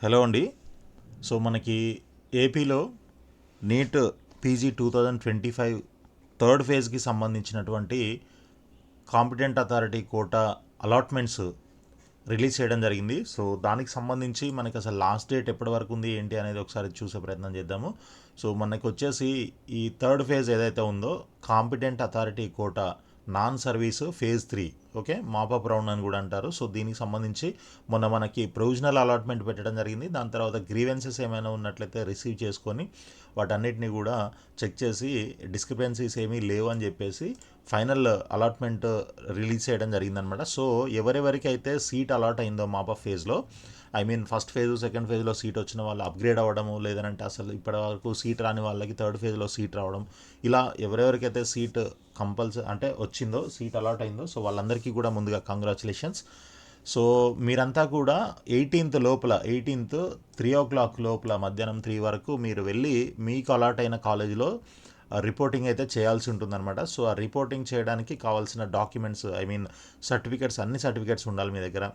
Hello అండి. So మనకి ఏపీలో నీట్ పీజీ 2025 థర్డ్ ఫేజ్కి సంబంధించినటువంటి competent authority quota allotments release చేయడం జరిగింది. సో దానికి సంబంధించి మనకి అసలు లాస్ట్ డేట్ ఎప్పటి వరకు ఉంది ఏంటి అనేది ఒకసారి చూసే ప్రయత్నం చేద్దాము. సో మనకి వచ్చేసి ఈ థర్డ్ ఫేజ్ ఏదైతే ఉందో competent authority quota non service phase 3, okay, mop up round అని కూడా అంటారు. సో దీనికి సంబంధించి మొన్న మనకి ప్రొవిజనల్ అలాట్మెంట్ పెట్టడం జరిగింది. దాని తర్వాత గ్రీవెన్సెస్ ఏమైనా ఉన్నట్లయితే రిసీవ్ చేసుకొని వాటన్నిటిని కూడా చెక్ చేసి డిస్క్రిపెన్సీస్ ఏమీ లేవు అని చెప్పేసి ఫైనల్ అలాట్మెంట్ రిలీజ్ చేయడం జరిగిందనమాట. సో ఎవరెవరికి అయితే సీట్ అలాట్ అయిందో మాపప్ ఫేజ్లో, I mean first phase second ఫేజ్లో సీట్ వచ్చిన వాళ్ళు అప్గ్రేడ్ అవ్వడము, లేదంటే అసలు ఇప్పటి వరకు సీట్ రాని వాళ్ళకి థర్డ్ ఫేజ్లో సీట్ రావడం, ఇలా ఎవరెవరికైతే సీట్ కంపల్సరీ అంటే వచ్చిందో, సీట్ అలాట్ అయిందో, సో వాళ్ళందరికీ కూడా ముందుగా కంగ్రాచులేషన్స్. సో మీరంతా కూడా 18th లోపల 3 o'clock లోపల మధ్యాహ్నం 3 వరకు మీరు వెళ్ళి మీకు అలాట్ అయిన కాలేజీలో రిపోర్టింగ్ అయితే చేయాల్సి ఉంటుందన్నమాట. సో ఆ రిపోర్టింగ్ చేయడానికి కావాల్సిన డాక్యుమెంట్స్, ఐ మీన్ సర్టిఫికెట్స్, అన్ని సర్టిఫికెట్స్ ఉండాలి మీ దగ్గర,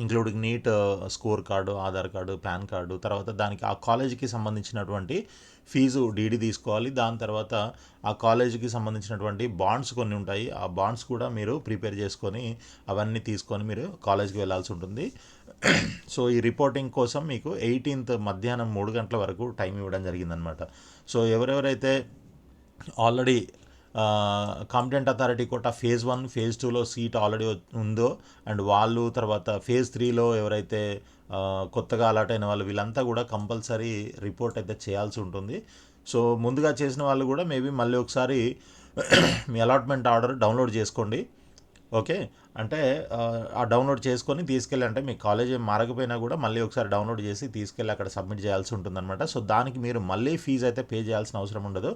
including neat score card, Aadhaar card, pan card, తర్వాత దానికి ఆ కాలేజీకి సంబంధించినటువంటి ఫీజు డీడీ తీసుకోవాలి. దాని తర్వాత ఆ కాలేజీకి సంబంధించినటువంటి బాండ్స్ కొన్ని ఉంటాయి, ఆ బాండ్స్ కూడా మీరు ప్రిపేర్ చేసుకొని అవన్నీ తీసుకొని మీరు కాలేజీకి వెళ్ళాల్సి ఉంటుంది. సో ఈ రిపోర్టింగ్ కోసం మీకు 18th మధ్యాహ్నం 3 గంటల వరకు టైం ఇవ్వడం జరిగిందనమాట. సో ఎవరెవరైతే already competent authority quota phase 1 phase 2లో సీట్ ఆల్రెడీ ఉందో అండ్ వాళ్ళు, తర్వాత ఫేజ్ 3లో ఎవరైతే కొత్తగా అలాట్ అయిన వాళ్ళు, వీళ్ళంతా కూడా కంపల్సరీ రిపోర్ట్ అయితే చేయాల్సి ఉంటుంది. సో ముందుగా చేసిన వాళ్ళు కూడా మేబీ మళ్ళీ ఒకసారి మీ అలాట్మెంట్ ఆర్డర్ డౌన్లోడ్ చేసుకోండి, ఓకే. అంటే ఆ డౌన్లోడ్ చేసుకొని తీసుకెళ్ళి, అంటే మీ కాలేజ్ మారకపోయినా కూడా మళ్ళీ ఒకసారి డౌన్లోడ్ చేసి తీసుకెళ్ళి అక్కడ సబ్మిట్ చేయాల్సి ఉంటుందన్నమాట. సో దానికి మీరు మళ్ళీ ఫీజు అయితే పే చేయాల్సిన అవసరం ఉండదు.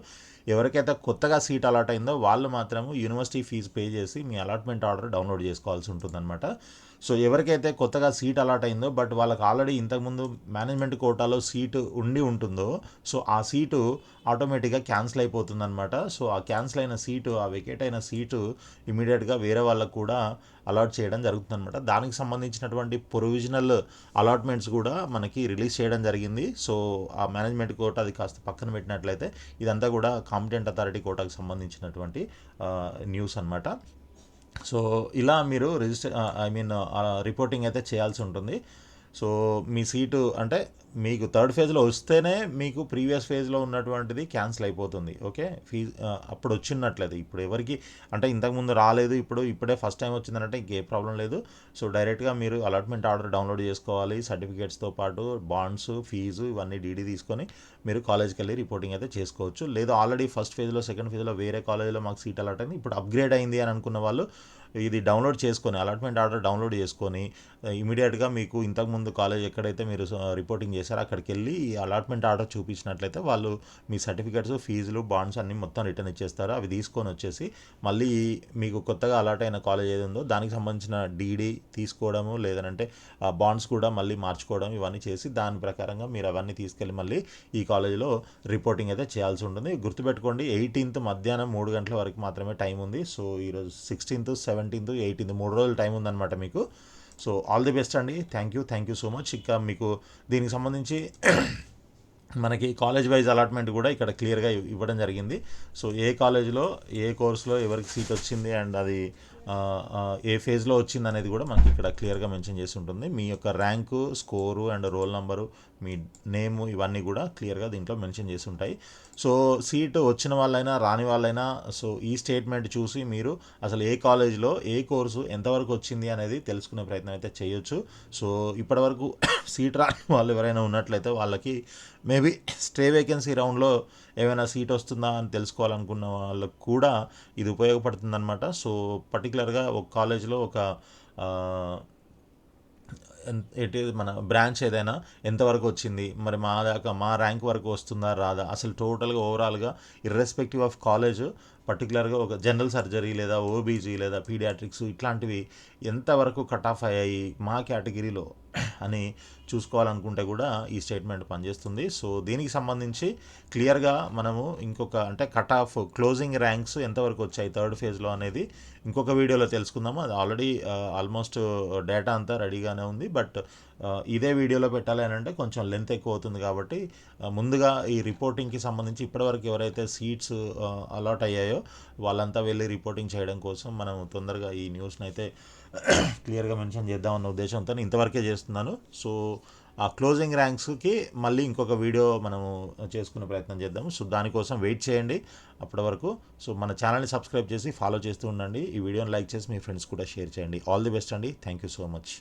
ఎవరికైతే కొత్తగా సీట్ అలాట్ అయిందో వాళ్ళు మాత్రము యూనివర్సిటీ ఫీజు పే చేసి మీ అలాట్మెంట్ ఆర్డర్ డౌన్లోడ్ చేసుకోవాల్సి ఉంటుందన్నమాట. సో ఎవరికైతే కొత్తగా సీట్ అలాట్ అయిందో బట్ వాళ్ళకి ఆల్రెడీ ఇంతకుముందు మేనేజ్మెంట్ కోటాలో సీటు ఉండి ఉంటుందో, సో ఆ సీటు ఆటోమేటిక్గా క్యాన్సిల్ అయిపోతుందన్నమాట. సో ఆ క్యాన్సిల్ అయిన సీటు, ఆ వెకేట్ అయిన సీటు ఇమీడియట్గా వేరే వాళ్ళకు కూడా అలాట్ చేయడం జరుగుతుందన్నమాట. దానికి సంబంధించినటువంటి ప్రొవిజనల్ అలాట్మెంట్స్ కూడా మనకి రిలీజ్ చేయడం జరిగింది. సో ఆ మేనేజ్మెంట్ కోటా అది కాస్త పక్కన పెట్టినట్లయితే ఇదంతా కూడా కాంపిటెంట్ అథారిటీ కోటాకి సంబంధించినటువంటి న్యూస్ అన్నమాట. సో ఇలా మీరు రిపోర్టింగ్ అయితే చేయాల్సి ఉంటుంది. సో మీ సీటు అంటే మీకు థర్డ్ ఫేజ్లో వస్తేనే మీకు ప్రీవియస్ ఫేజ్లో ఉన్నటువంటిది క్యాన్సిల్ అయిపోతుంది, ఓకే. ఫీజు అప్పుడు వచ్చినట్లేదు. ఇప్పుడు ఎవరికి అంటే ఇంతకుముందు రాలేదు, ఇప్పుడే ఫస్ట్ టైం వచ్చిందంటే ఇంకే ప్రాబ్లం లేదు. సో డైరెక్ట్గా మీరు అలాట్మెంట్ ఆర్డర్ డౌన్లోడ్ చేసుకోవాలి, సర్టిఫికేట్స్తో పాటు బాండ్స్, ఫీజు ఇవన్నీ డీడీ తీసుకొని మీరు కాలేజ్కి వెళ్ళి రిపోర్టింగ్ అయితే చేసుకోవచ్చు. లేదా ఆల్రెడీ ఫస్ట్ ఫేజ్లో సెకండ్ ఫేజ్లో వేరే కాలేజ్లో మాకు సీట్ అలాట్ అయింది, ఇప్పుడు అప్గ్రేడ్ అయింది అని అనుకున్న వాళ్ళు ఇది డౌన్లోడ్ చేసుకొని, అలాట్మెంట్ ఆర్డర్ డౌన్లోడ్ చేసుకొని ఇమీడియట్గా మీకు ఇంతకుముందు కాలేజ్ ఎక్కడైతే మీరు రిపోర్టింగ్ చేశారో అక్కడికి వెళ్ళి ఈ అలాట్మెంట్ ఆర్డర్ చూపించినట్లయితే వాళ్ళు మీ సర్టిఫికేట్స్, ఫీజులు, బాండ్స్ అన్నీ మొత్తం రిటర్న్ ఇచ్చేస్తారు. అవి తీసుకొని వచ్చేసి మళ్ళీ మీకు కొత్తగా అలాట్ అయిన కాలేజ్ ఏది ఉందో దానికి సంబంధించిన డీడీ తీసుకోవడము, లేదంటే ఆ బాండ్స్ కూడా మళ్ళీ మార్చుకోవడం, ఇవన్నీ చేసి దాని ప్రకారంగా మీరు అవన్నీ తీసుకెళ్ళి మళ్ళీ ఈ కాలేజీలో రిపోర్టింగ్ అయితే చేయాల్సి ఉంటుంది. గుర్తుపెట్టుకోండి, 18th మధ్యాహ్నం 3 గంటల వరకు మాత్రమే టైం ఉంది. సో ఈరోజు 16th, 17th, 18th 3 రోజులు టైం ఉందన్నమాట మీకు. సో ఆల్ ది బెస్ట్ అండి. Thank you so much. ఇంకా మీకు దీనికి సంబంధించి మనకి కాలేజ్ వైజ్ అలాట్మెంట్ కూడా ఇక్కడ క్లియర్గా ఇవ్వడం జరిగింది. సో ఏ కాలేజీలో ఏ కోర్సులో ఎవరికి సీట్ వచ్చింది అండ్ అది ఏ ఫేజ్లో వచ్చింది అనేది కూడా మనకి ఇక్కడ క్లియర్గా మెన్షన్ చేసి ఉంటుంది. మీ యొక్క rank, score and roll number, మీ నేము, ఇవన్నీ కూడా క్లియర్గా దీంట్లో మెన్షన్ చేసి ఉంటాయి. సో సీటు వచ్చిన వాళ్ళైనా రాని వాళ్ళైనా సో ఈ స్టేట్మెంట్ చూసి మీరు అసలు ఏ కాలేజీలో ఏ కోర్సు ఎంతవరకు వచ్చింది అనేది తెలుసుకునే ప్రయత్నం అయితే చేయొచ్చు. సో ఇప్పటివరకు సీట్ రాని వాళ్ళు ఎవరైనా ఉన్నట్లయితే వాళ్ళకి మేబీ స్టే వేకెన్సీ రౌండ్లో ఏమైనా సీట్ వస్తుందా అని తెలుసుకోవాలనుకున్న వాళ్ళకు కూడా ఇది ఉపయోగపడుతుందన్నమాట. సో పర్టికులర్గా ఒక కాలేజ్లో ఒక మన బ్రాంచ్ ఏదైనా ఎంతవరకు వచ్చింది, మరి మా ర్యాంక్ వరకు వస్తుందా రాదా, అసలు టోటల్గా ఓవరాల్గా ఇర్రెస్పెక్టివ్ ఆఫ్ కాలేజ్ పర్టికులర్గా ఒక జనరల్ సర్జరీ లేదా ఓబీజీ లేదా పీడియాట్రిక్స్ ఇట్లాంటివి ఎంతవరకు కట్ ఆఫ్ అయ్యాయి మా కేటగిరీలో అని చూసుకోవాలనుకుంటే కూడా ఈ స్టేట్మెంట్ పనిచేస్తుంది. సో దీనికి సంబంధించి క్లియర్గా మనము ఇంకొక అంటే కట్ ఆఫ్ క్లోజింగ్ ర్యాంక్స్ ఎంతవరకు వచ్చాయి థర్డ్ ఫేజ్లో అనేది ఇంకొక వీడియోలో తెలుసుకుందాము. అది ఆల్రెడీ ఆల్మోస్ట్ డేటా అంతా రెడీగానే ఉంది. బట్ ఇదే వీడియోలో పెట్టాలి అని అంటే కొంచెం లెంత్ ఎక్కువ అవుతుంది కాబట్టి ముందుగా ఈ రిపోర్టింగ్కి సంబంధించి ఇప్పటివరకు ఎవరైతే సీట్స్ అలాట్ అయ్యాయో వాళ్ళంతా వెళ్ళి రిపోర్టింగ్ చేయడం కోసం మనం తొందరగా ఈ న్యూస్ని అయితే క్లియర్గా మెన్షన్ చేద్దామన్న ఉద్దేశంతో ఇంతవరకే చేస్తున్నాను. సో ఆ క్లోజింగ్ ర్యాంక్స్కి మళ్ళీ ఇంకొక వీడియో మనము చేసుకునే ప్రయత్నం చేద్దాము. సో దానికోసం వెయిట్ చేయండి అప్పటి వరకు. సో మన ఛానల్ని సబ్స్క్రైబ్ చేసి ఫాలో చేస్తూ ఉండండి. ఈ వీడియోని లైక్ చేసి మీ ఫ్రెండ్స్ కూడా షేర్ చేయండి. ఆల్ ది బెస్ట్ అండి. Thank you so much.